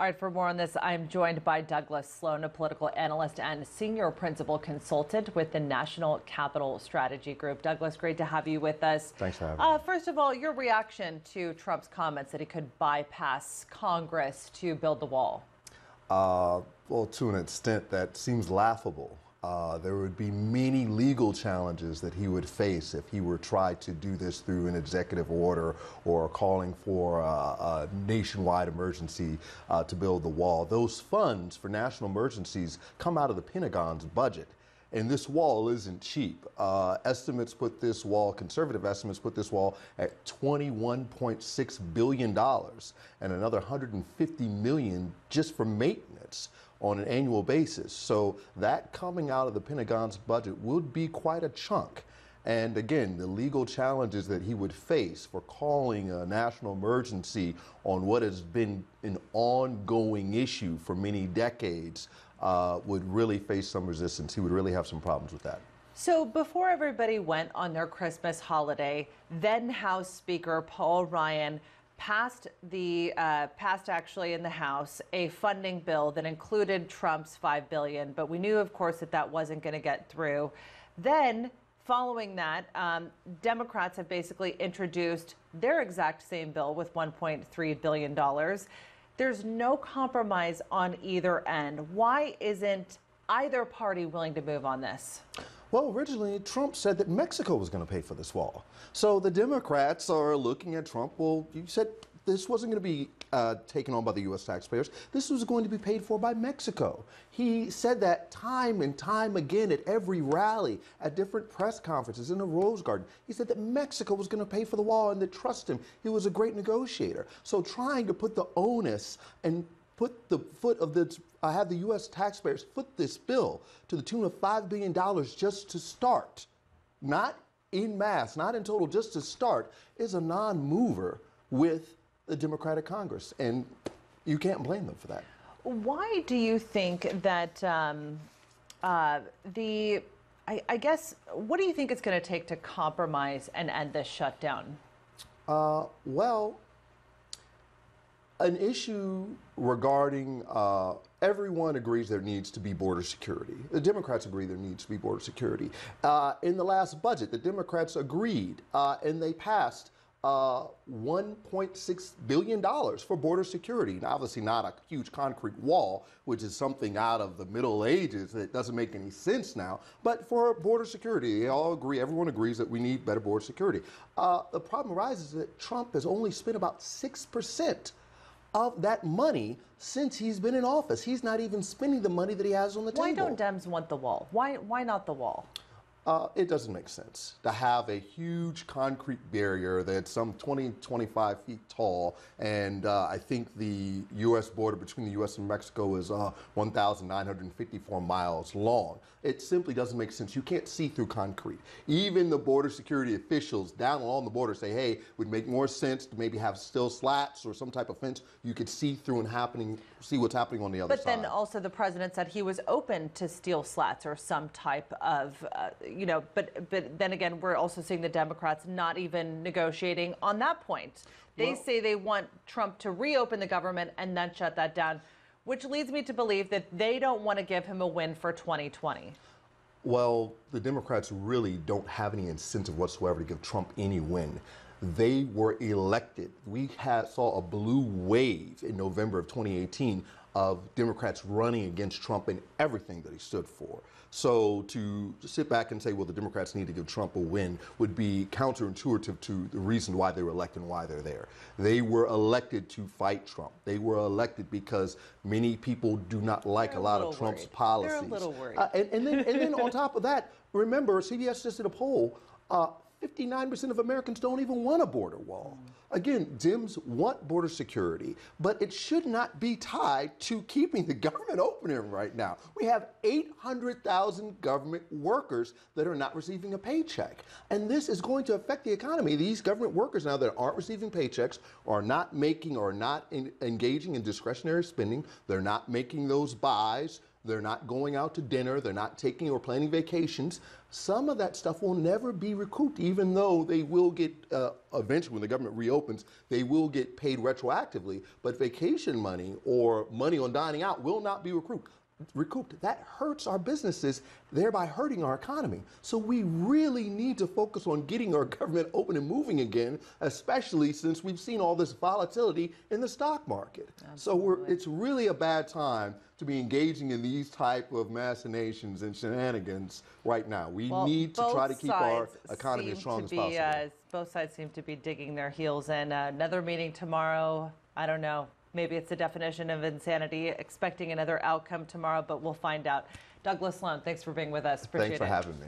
All right, for more on this, I'm joined by Douglas Sloan, a political analyst and senior principal consultant with the National Capital Strategy Group. Douglas, great to have you with us. Thanks for having me. First of all, your reaction to Trump's comments that he could bypass Congress to build the wall. Well, to an extent, that seems laughable. There would be many legal challenges that he would face if he were tried to do this through an executive order or calling for a nationwide emergency to build the wall. Those funds for national emergencies come out of the Pentagon's budget. And this wall isn't cheap. Estimates put this wall, conservative estimates put this wall at $21.6 billion and another $150 million just for maintenance on an annual basis. So that coming out of the Pentagon's budget would be quite a chunk. And again, the legal challenges that he would face for calling a national emergency on what has been an ongoing issue for many decades would really face some resistance. He would really have some problems with that. So before everybody went on their Christmas holiday, then House Speaker Paul Ryan passed actually in the House a funding bill that included Trump's $5 billion, but we knew, of course, that that wasn't going to get through. Then, following that, Democrats have basically introduced their exact same bill with $1.3 billion. There's no compromise on either end. Why isn't either party willing to move on this? Well, originally, Trump said that Mexico was going to pay for this wall. So the Democrats are looking at Trump. Well, you said this wasn't going to be taken on by the U.S. taxpayers. This was going to be paid for by Mexico. He said that time and time again at every rally, at different press conferences, in the Rose Garden. He said that Mexico was going to pay for the wall and to trust him. He was a great negotiator. So trying to put the onus and put the foot of the, have the U.S. taxpayers foot this bill to the tune of $5 billion just to start, not en masse, not in total, just to start, is a non-mover with the Democratic Congress. And you can't blame them for that. Why do you think that I guess, what do you think it's going to take to compromise and end this shutdown? Well, an issue regarding everyone agrees there needs to be border security. The Democrats agree there needs to be border security. In the last budget, the Democrats agreed and they passed $1.6 billion for border security. Now, obviously not a huge concrete wall, which is something out of the Middle Ages that doesn't make any sense now, but for border security, they all agree, everyone agrees that we need better border security. The problem arises that Trump has only spent about 6% of that money since he's been in office. He's not even spending the money that he has on the table. Why don't Dems want the wall? Why not the wall? It doesn't make sense to have a huge concrete barrier that's some 20, 25 feet tall, and I think the U.S. border between the U.S. and Mexico is 1,954 miles long. It simply doesn't make sense. You can't see through concrete. Even the border security officials down along the border say, hey, it would make more sense to maybe have steel slats or some type of fence you could see through and see what's happening on the other side. But then also the president said he was open to steel slats or some type of but then again, we're also seeing the Democrats not even negotiating on that point. They say they want Trump to reopen the government and then shut that down, which leads me to believe that they don't want to give him a win for 2020. Well, the Democrats really don't have any incentive whatsoever to give Trump any win. They were elected. We saw a blue wave in November of 2018 of Democrats running against Trump and everything that he stood for. So to sit back and say, well, the Democrats need to give Trump a win would be counterintuitive to the reason why they were elected and why they're there. They were elected to fight Trump. They were elected because many people do not like a lot of Trump's policies. They're a little worried. And then on top of that, remember, CBS just did a poll. 59% of Americans don't even want a border wall. Again, Dems want border security, but it should not be tied to keeping the government open right now. We have 800,000 government workers that are not receiving a paycheck. And this is going to affect the economy. These government workers now that aren't receiving paychecks are not making or not engaging in discretionary spending. They're not making those buys. They're not going out to dinner. They're not taking or planning vacations. Some of that stuff will never be recouped, even though they will get, eventually when the government reopens, they will get paid retroactively. But vacation money or money on dining out will not be recouped. That hurts our businesses, thereby hurting our economy. So we really need to focus on getting our government open and moving again, especially since we've seen all this volatility in the stock market. Absolutely. So it's really a bad time to be engaging in these type of machinations and shenanigans right now. We need to try to keep our economy as strong as possible. Both sides seem to be digging their heels in. Another meeting tomorrow. I don't know. Maybe it's a definition of insanity, expecting another outcome tomorrow, but we'll find out. Douglas Sloan, thanks for being with us. Appreciate it. Thanks for having me.